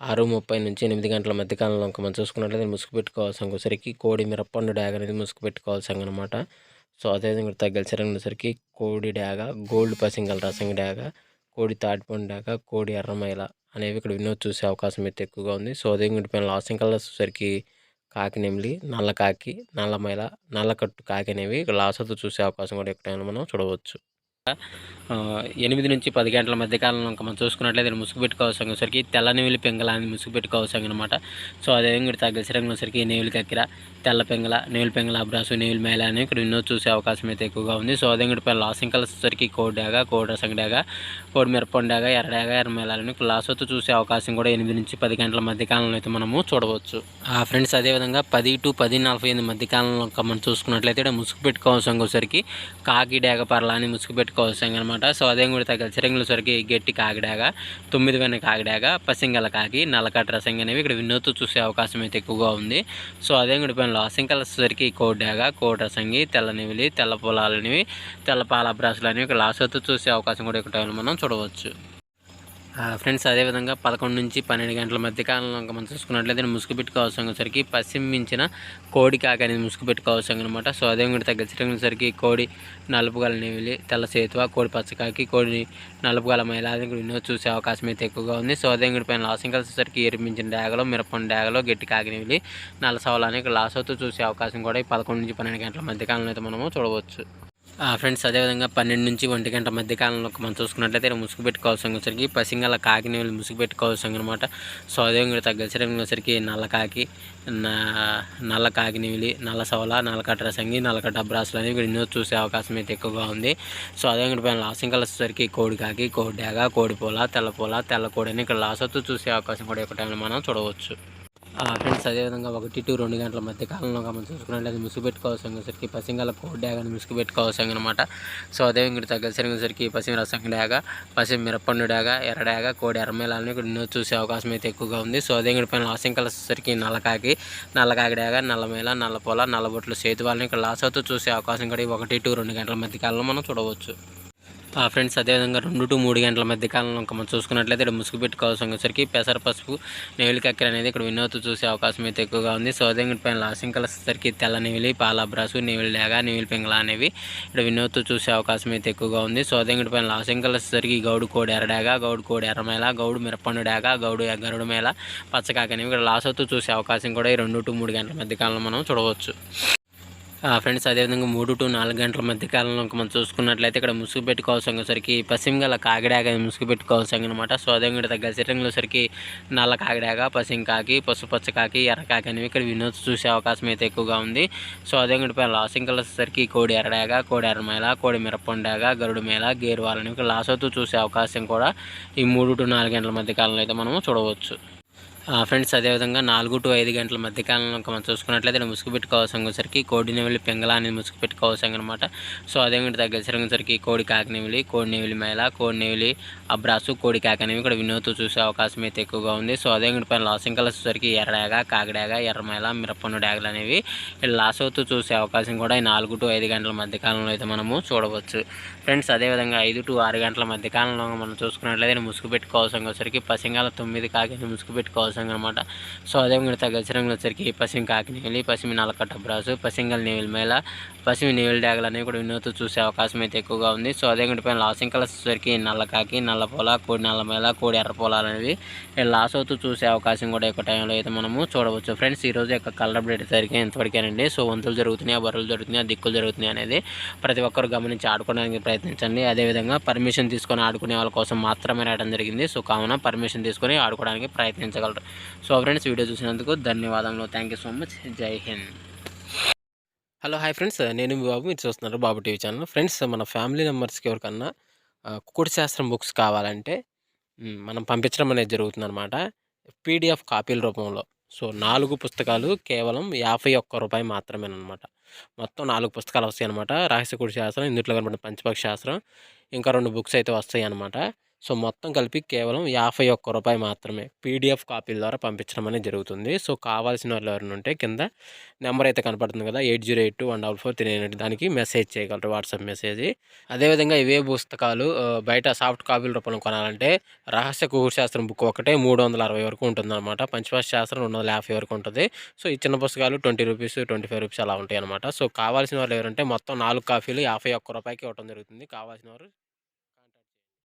6:30 నుంచి 8 గంటల మధ్య కాలంలో మనం చూసుకున్నట్లయితే ముసుగు పెట్టుకోవాల్సిన ఇంకోసరికి కోడి మిరప్పండు డ్యాగ్ అనేది ముసుగు పెట్టుకోవాల్సింది అనమాట. సో అదేవిధంగా తగ్గలిసరికి కోడి డ్యాగ, గోల్డ్ పసింగల్ రసంగి డ్యాగ, కోడి తాటిపండు డ్యాగ, కోడి ఎర్రమైల అనేవి ఇక్కడ వినోద్ చూసే అవకాశం అయితే ఎక్కువగా ఉంది. సో అదేవిధంగా పైన లాస్టింగ్ కలర్స్ వచ్చేసరికి కాకి నెమిలి, నల్ల కాకి, నల్లమైల, నల్లకట్టు కాకి అనేవి ఇక్కడ లాసతో చూసే అవకాశం కూడా ఎక్కడైనా మనం చూడవచ్చు. 8 నుంచి 10 గంటల మధ్య కాలంలో మనం చూసుకున్నట్లయితే ముసుగు పెట్టుకోవాల్సరికి తెల్ల నెవిలి పెంగల అని ముసుగు పెట్టుకోవాల్సింది అనమాట. సో అదేవిధంగా తగ్గసరికి నెవిలి కక్కిర, తెల్ల పెంగల, నెవిలి పెంగల అబ్రాసు, నెవిలి మేళ అని ఇక్కడ ఎన్నో చూసే అవకాశం అయితే ఎక్కువగా ఉంది. సో అదేవిధంగా పైన లాసింగ్ కలర్స్ వచ్చరికి కోడి డాగా, కోడి రసంగి డాగా, కోడి మిరపండు డాగా, ఎర్రడాగ, ఎర్రమేళాలని లాసోతో చూసే అవకాశం కూడా 8 నుంచి 10 గంటల మధ్య కాలంలో అయితే మనము చూడవచ్చు. ఫ్రెండ్స్ అదేవిధంగా 10 to 10:45 మధ్య కాలంలో మనం చూసుకున్నట్లయితే ముసుగు పెట్టుకోవాల్సరికి కాకి డాగ పర్ల అని ముసుగు పెట్టుకోవాల్సింది అనమాట. సో అదే కూడా తగ్గ చిరంగులసరికి గట్టి కాకిడాగ, 9 వెన్న కాకిడాగ, పసింగల కాకి, నల్లకట్ట రసంగి అనేవి ఇక్కడ వినోద్ చూసే అవకాశం అయితే ఎక్కువగా ఉంది. సో అదే కూడా పైన లాసింగ్ కలర్సరికి కోడి డాగ, కోడి రసంగి, తెల్ల నెవిలి, తెల్ల పొలాలనేవి, తెల్ల పాల అబ్రాసులు అనేవి ఇక్కడ లాసోతో చూసే అవకాశం కూడా ఇక్కడ మనం చూడవచ్చు. ఫ్రెండ్స్ అదేవిధంగా 11 నుంచి 12 గంటల మధ్య కాలంలో మనం చూసుకున్నట్లయితే ముసుగు పెట్టుకోవాల్సరికి పశ్చిమించిన కోడి కాకి అనేది ముసుగు పెట్టుకోవాల్సింది అనమాట. సో అదే కూడా తగ్గసరికి కోడి నలుపు గల నెవిలి, తెల్ల సేతువ, కోడి పచ్చకాకి, కోడి నలుపు గల మైల అది వినోద్ చూసే అవకాశం అయితే ఎక్కువగా ఉంది. సో అదే కూడా పైన లాసింగ్ కలిసేసరికి ఎరిపించిన డాగలో, మిరపండు డాగలో, గట్టి కాకి నెవిలి, నల్ల సవలాన్ని ఇక్కడ లాసోతో చూసే అవకాశం కూడా 11 నుంచి 12 గంటల మధ్య కాలంలో అయితే మనము చూడవచ్చు. ఫ్రెండ్స్ అదేవిధంగా 12 నుంచి 1 గంట మధ్య కాలంలో మనం చూసుకున్నట్లయితే ముసుగు పెట్టుకోవాల్సరికి పసింగల కాకి నెవిలి ముసుగు పెట్టుకోవాల్సింది అనమాట. సో అదేవిధంగా తగ్గసరికి నల్ల కాకి, నల్ల కాకి నెవిలి, నల్ల సవల, నల్లకట్ట రసంగి, నల్లకట్ట అబ్రాసులు అనేవి వినోద్ చూసే అవకాశం అయితే ఎక్కువగా ఉంది. సో అదేవిధంగా పైన లాసింగ్ కలిసేసరికి కోడి కాకి, కోడి డాగ, కోడి పోల, తెల్ల కోడి అని ఇక్కడ లాసతో చూసే అవకాశం కూడా ఒక టైంలో మనం చూడవచ్చు. ఫ్రెండ్స్ అదేవిధంగా 1 to 2 గంటల మధ్య కాలంలో మనం చూసుకున్నట్లయితే ముసుగు పెట్టుకోవాల్సరికి పసింగల కోడి డాగని ముసుగు పెట్టుకోవాల్సింది అనమాట. సో అదేవిధంగా తగ్గసరికి పసిమి రసంగి డాగ, పసిమి మిరపండు డాగ, ఎర్ర డాగ, కోడి ఎర్రమేళాలని ఇక్కడ ఎన్నో చూసే అవకాశం అయితే ఎక్కువగా ఉంది. సో అదేవిధంగా పైన లాసింగ్ కలిసేసరికి నల్లకాకి డాగ, నల్లమేళ, నల్లపొల, నల్లబొట్లు సేతువాలని ఇక్కడ లాసోతో చూసే అవకాశం కూడా 1 to 2 గంటల మధ్య కాలంలో మనం చూడవచ్చు. ఫ్రెండ్స్ అదేవిధంగా 2 to 3 గంటల మధ్య కాలంలో మనం చూసుకున్నట్లయితే ఇక్కడ ముసుగు పెట్టుకోవాల్సరికి పెసర పసుపు, నెవిలి కక్కెర అనేది ఇక్కడ వినోద్ చూసే అవకాశం అయితే ఎక్కువగా ఉంది. సో అదే పైన లాసింగ్ కలిసేసరికి తెల్ల నెవిలి, పాల అబ్రాసు, నెవిలి డాగ, నెవిలి పెంగళ అనేవి ఇక్కడ వినోద్ చూసే అవకాశం అయితే ఎక్కువగా ఉంది. సో అదే పైన లాసింగ్ కలిసేసరికి గౌడు కోడి ఎర్రడాగ, గౌడు కోడి ఎర్రమేళ, గౌడు మిరపండు డాగ, గౌడు గరుడు మేళ, పచ్చకాకి అనేవి ఇక్కడ లాసోతో చూసే అవకాశం కూడా 2 to 3 గంటల మధ్య కాలంలో మనం చూడవచ్చు. ఫ్రెండ్స్ అదేవిధంగా 3 to 4 గంటల మధ్య కాలంలో మనం చూసుకున్నట్లయితే ఇక్కడ ముసుగు పెట్టుకోవాల్సరికి పసింగల కాకిడాగ ముసుగు పెట్టుకోవాల్సింది అనమాట. సో అదేవిధంగా తగ్గసరికి నల్ల కాకిడాగ, పసింకాకి, పసుపచ్చ కాకి, ఎర్రకాకి అనేవి ఇక్కడ వినోద్ చూసే అవకాశం అయితే ఎక్కువగా ఉంది. సో అదేవిధంగా పైన లాసింగ్ కలిసేసరికి కోడి ఎర్రడాగ, కోడి ఎర్రమేళ, కోడి మిరపండాగ, గరుడు మేళ, గేరు వాళ్ళని ఇక్కడ లాసోతో చూసే అవకాశం కూడా ఈ 3 to 4 గంటల మధ్య కాలంలో అయితే మనము చూడవచ్చు. ఫ్రెండ్స్ అదేవిధంగా 4 to 5 గంటల మధ్య కాలంలో మనం చూసుకున్నట్లయితే ముసుగు పెట్టుకోవాల్సరికి కోడి నెవిలి పెంగళ అనేది ముసుగు పెట్టుకోవాల్సింది అనమాట. సో అదేవిధంగా తగ్గసరికి కోడి కాకి నెవిలి, కోడి నెవిలి మేళ, కోడి నెవిలి అబ్రాసు, కోడి కాకి అనేవి ఇక్కడ వినోద్ చూసే అవకాశం అయితే ఎక్కువగా ఉంది. సో అదేవిధంగా పైన లాసింగ్ కలిసేసరికి ఎర్రడాగ, కాకిడాగ, ఎర్రమేళ, మిరపండు డాగలు అనేవి లాసోతో చూసే అవకాశం కూడా 4 to 5 గంటల మధ్య కాలంలో అయితే మనము చూడవచ్చు. ఫ్రెండ్స్ అదేవిధంగా 5 to 6 గంటల మధ్య కాలంలో మనం చూసుకున్నట్లయితే ముసుగు పెట్టుకోవాల్సరికి పసింగల 9 కాకి ముసుగు పెట్టుకోవాల్సింది అనమాట. సో అదేవిధంగా తగ్గసరికి పసిమి కాకి నెవిలి, పసిమి నల్లకట్ట బ్రాసు, పసింగల్ నెవిలి మేళ, పసిమి నెవిలి డాగలు అనేవి కూడా వినోద్ చూసే అవకాశం అయితే ఎక్కువగా ఉంది. సో అదేవిధంగా పైన లాసింగ్ కలిసేసరికి నల్ల కాకి, నల్ల పొల, కోడి నల్ల మేళ, కోడి ఎర్ర పొలాలు అనేవి లాసోతో చూసే అవకాశం కూడా ఒక టైంలో అయితే మనము చూడవచ్చు. ఫ్రెండ్స్ ఈరోజు యొక్క కలర్ అప్డేట్ సరికి ఎంతవరకేనండి. సో వంతులు జరుగుతున్నాయి, బర్రెలు జరుగుతున్నాయి, దిక్కులు జరుగుతున్నాయి అనేది ప్రతి ఒక్కరు గమనించి ఆడుకోవడానికి ప్రయత్నించండి. అదేవిధంగా పర్మిషన్ తీసుకొని ఆడుకునే వాళ్ళ కోసం మాత్రమే రావడం జరిగింది. సో కావున పర్మిషన్ తీసుకొని ఆడుకోవడానికి ప్రయత్నించగలరు. సో ఫ్రెండ్స్ వీడియో చూసినందుకు ధన్యవాదాలు. Thank you so much. జై హింద్. హలో హాయ్ ఫ్రెండ్స్, నేను మీ బాబు, మీరు చూస్తున్నారు బాబు టీవీ ఛానల్. ఫ్రెండ్స్ మన ఫ్యామిలీ మెంబర్స్కి ఎవరికన్నా కుకుడు శాస్త్రం బుక్స్ కావాలంటే మనం పంపించడం అనేది జరుగుతుంది అనమాట, PDF కాపీల రూపంలో. సో 4 పుస్తకాలు కేవలం 51 రూపాయి మాత్రమేనమాట. మొత్తం 4 పుస్తకాలు వస్తాయి అనమాట. రహస్య కుడి శాస్త్రం, ఇందులో కనబడిన పంచపక్ష శాస్త్రం, ఇంకా 2 బుక్స్ అయితే వస్తాయి అనమాట. సో, మొత్తం కలిపి కేవలం రూ. 51 మాత్రమే. పీడీఎఫ్ కాపీల ద్వారా పంపించడం అనేది జరుగుతుంది. సో, కావాల్సిన వాళ్ళు ఎవరైనా ఉంటే కింద నెంబర్ అయితే కనపడుతుంది కదా! 8082144398 దానికి మెసేజ్ చేయగలరు. WhatsApp message. అదేవిధంగా ఇవే పుస్తకాలు బయట సాఫ్ట్ కాపీల రూపంలో కొనాలంటే 'రహస్య ఖగోళ శాస్త్రం' బుక్ ఒకటే 360 వరకు ఉంటుందన్నమాట. 'పంచభాష శాస్త్రం' 250 వరకు ఉంటుంది. సో, ఈ చిన్న పుస్తకాలు రూ. 20, రూ. 25 అలా ఉంటాయన్నమాట. సో, కావాల్సిన వాళ్ళు ఎవరంటే మొత్తం 4 కాపీలు రూ. 51కి ఇవ్వడం జరుగుతుంది. కావాల్సిన వారు